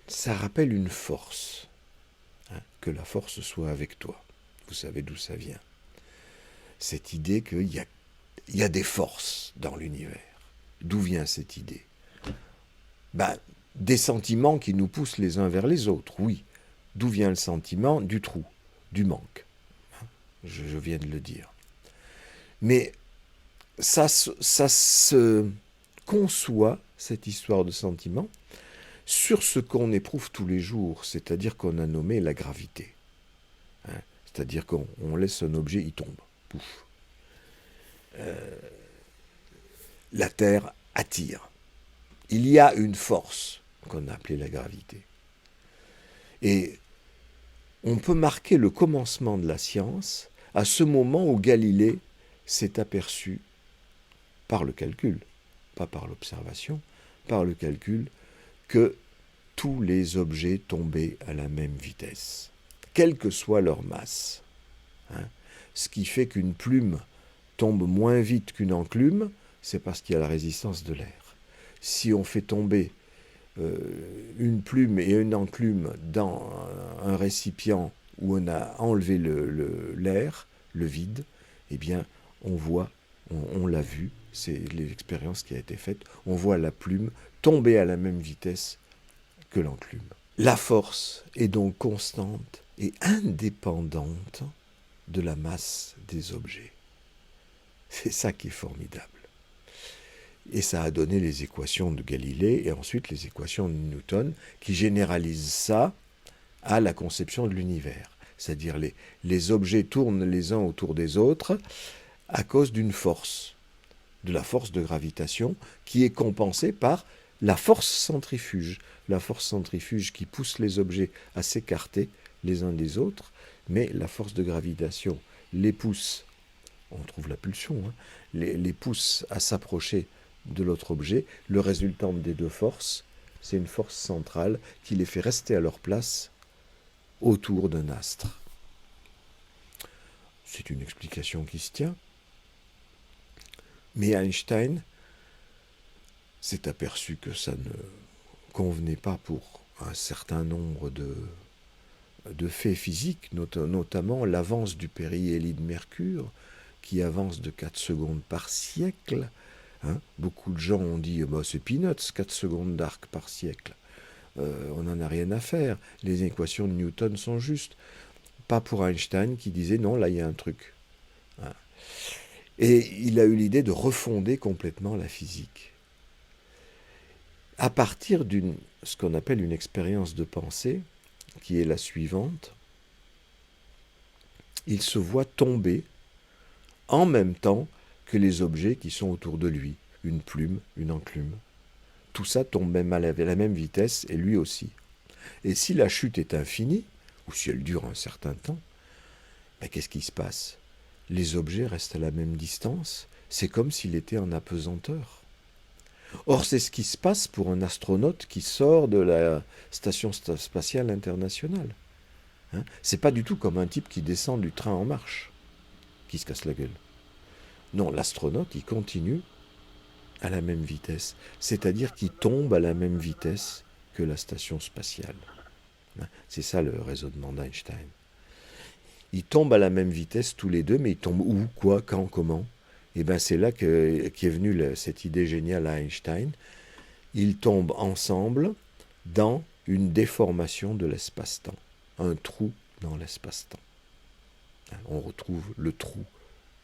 S1: ça rappelle une force. Hein, que la force soit avec toi. Vous savez d'où ça vient. Cette idée qu'il y a des forces dans l'univers. D'où vient cette idée? Des sentiments qui nous poussent les uns vers les autres, oui. D'où vient le sentiment? Du trou, du manque. Je viens de le dire. Mais ça se conçoit, cette histoire de sentiment, sur ce qu'on éprouve tous les jours, c'est-à-dire qu'on a nommé la gravité. Hein, c'est-à-dire qu'on laisse un objet, il tombe. Pouf. La Terre attire. Il y a une force qu'on a appelée la gravité. Et on peut marquer le commencement de la science à ce moment où Galilée s'est aperçu, par le calcul, pas par l'observation, par le calcul, que tous les objets tombaient à la même vitesse, quelle que soit leur masse. Hein. Ce qui fait qu'une plume tombe moins vite qu'une enclume, c'est parce qu'il y a la résistance de l'air. Si on fait tomber une plume et une enclume dans un récipient où on a enlevé l'air, le vide, eh bien, on voit, on l'a vu, c'est l'expérience qui a été faite, on voit la plume tomber à la même vitesse que l'enclume. La force est donc constante et indépendante de la masse des objets. C'est ça qui est formidable. Et ça a donné les équations de Galilée et ensuite les équations de Newton qui généralisent ça à la conception de l'univers. C'est-à-dire les objets tournent les uns autour des autres à cause d'une force, de la force de gravitation qui est compensée par la force centrifuge. La force centrifuge qui pousse les objets à s'écarter les uns des autres, mais la force de gravitation les pousse, on trouve la pulsion, hein, les pousse à s'approcher de l'autre objet. Le résultant des deux forces, c'est une force centrale qui les fait rester à leur place autour d'un astre. C'est une explication qui se tient. Mais Einstein s'est aperçu que ça ne convenait pas pour un certain nombre de faits physiques, notamment l'avance du périhélie de Mercure, qui avance de 4 secondes par siècle. Hein, beaucoup de gens ont dit c'est peanuts, 4 secondes d'arc par siècle. On n'en a rien à faire. Les équations de Newton sont justes. Pas pour Einstein qui disait non, là il y a un truc. Hein. Et il a eu l'idée de refonder complètement la physique. À partir ce qu'on appelle une expérience de pensée, qui est la suivante, il se voit tomber en même temps que les objets qui sont autour de lui, une plume, une enclume. Tout ça tombe même à la même vitesse, et lui aussi. Et si la chute est infinie, ou si elle dure un certain temps, qu'est-ce qui se passe? Les objets restent à la même distance, c'est comme s'il était en apesanteur. Or, c'est ce qui se passe pour un astronaute qui sort de la Station spatiale internationale. Hein, c'est pas du tout comme un type qui descend du train en marche, qui se casse la gueule. Non, l'astronaute, il continue à la même vitesse, c'est-à-dire qu'ils tombent à la même vitesse que la station spatiale. C'est ça le raisonnement d'Einstein. Ils tombent à la même vitesse tous les deux, mais ils tombent où, quoi, quand, comment? Et bien c'est là qu'est venue cette idée géniale à Einstein. Ils tombent ensemble dans une déformation de l'espace-temps, un trou dans l'espace-temps. On retrouve le trou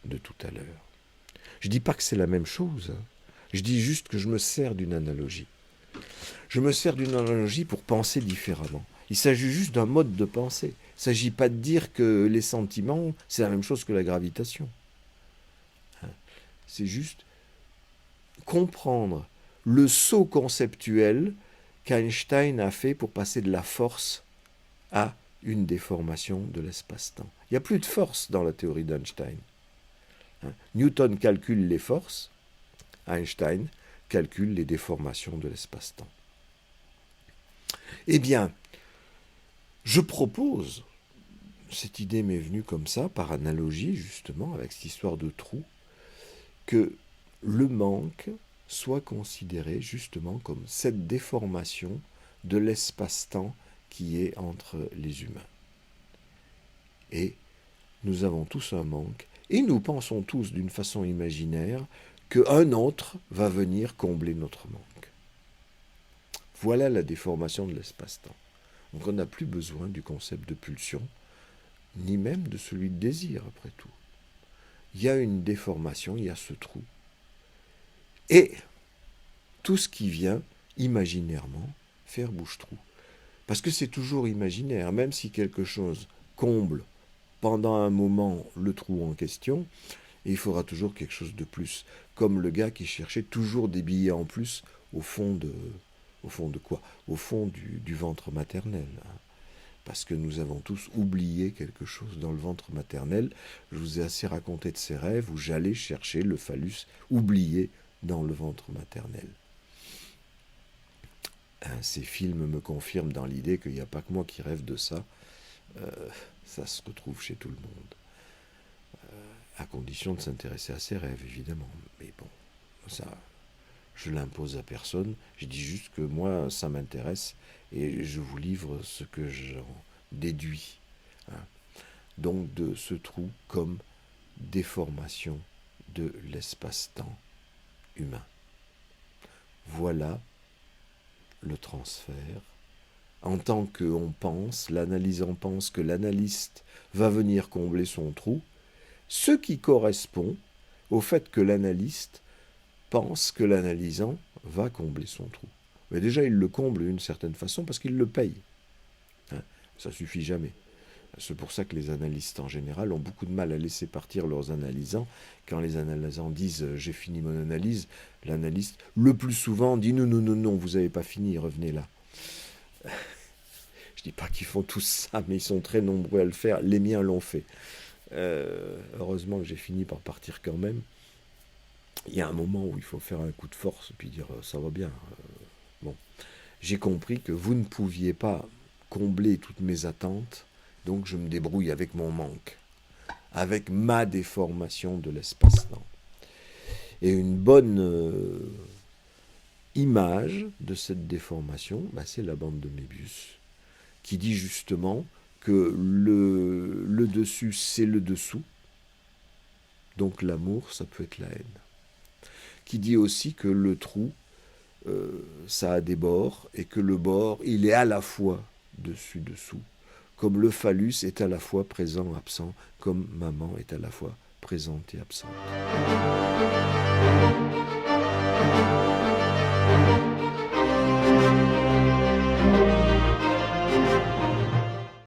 S1: de tout à l'heure. Je ne dis pas que c'est la même chose, hein. Je dis juste que je me sers d'une analogie. Je me sers d'une analogie pour penser différemment. Il s'agit juste d'un mode de pensée. Il ne s'agit pas de dire que les sentiments, c'est la même chose que la gravitation. C'est juste comprendre le saut conceptuel qu'Einstein a fait pour passer de la force à une déformation de l'espace-temps. Il n'y a plus de force dans la théorie d'Einstein. Newton calcule les forces, Einstein calcule les déformations de l'espace-temps. Eh bien, je propose, cette idée m'est venue comme ça, par analogie justement, avec cette histoire de trou, que le manque soit considéré justement comme cette déformation de l'espace-temps qui est entre les humains. Et nous avons tous un manque, et nous pensons tous d'une façon imaginaire qu'un autre va venir combler notre manque. Voilà la déformation de l'espace-temps. Donc on n'a plus besoin du concept de pulsion, ni même de celui de désir, après tout. Il y a une déformation, il y a ce trou. Et tout ce qui vient, imaginairement, faire bouche-trou. Parce que c'est toujours imaginaire, même si quelque chose comble pendant un moment le trou en question, et il faudra toujours quelque chose de plus. Comme le gars qui cherchait toujours des billets en plus au fond de quoi? Au fond du ventre maternel. Parce que nous avons tous oublié quelque chose dans le ventre maternel. Je vous ai assez raconté de ces rêves où j'allais chercher le phallus oublié dans le ventre maternel. Ces films me confirment dans l'idée qu'il n'y a pas que moi qui rêve de ça. Ça se retrouve chez tout le monde. À condition de s'intéresser à ses rêves, évidemment. Mais bon, ça, je l'impose à personne. Je dis juste que moi, ça m'intéresse et je vous livre ce que j'en déduis. Donc de ce trou comme déformation de l'espace-temps humain. Voilà le transfert. En tant qu'on pense, l'analysant pense que l'analyste va venir combler son trou, ce qui correspond au fait que l'analyste pense que l'analysant va combler son trou. Mais déjà, il le comble d'une certaine façon parce qu'il le paye. Ça ne suffit jamais. C'est pour ça que les analystes en général ont beaucoup de mal à laisser partir leurs analysants. Quand les analysants disent « j'ai fini mon analyse », l'analyste, le plus souvent, dit « non, vous n'avez pas fini, revenez là ». Je ne dis pas qu'ils font tous ça, mais ils sont très nombreux à le faire. Les miens l'ont fait. Heureusement que j'ai fini par partir quand même. Il y a un moment où il faut faire un coup de force et puis dire « ça va bien ». Bon, j'ai compris que vous ne pouviez pas combler toutes mes attentes, donc je me débrouille avec mon manque, avec ma déformation de l'espace-temps. Et une bonne image de cette déformation, c'est la bande de Mébius, qui dit justement que le dessus, c'est le dessous, donc l'amour, ça peut être la haine. Qui dit aussi que le trou, ça a des bords, et que le bord, il est à la fois dessus-dessous, comme le phallus est à la fois présent, absent, comme maman est à la fois présente et absente.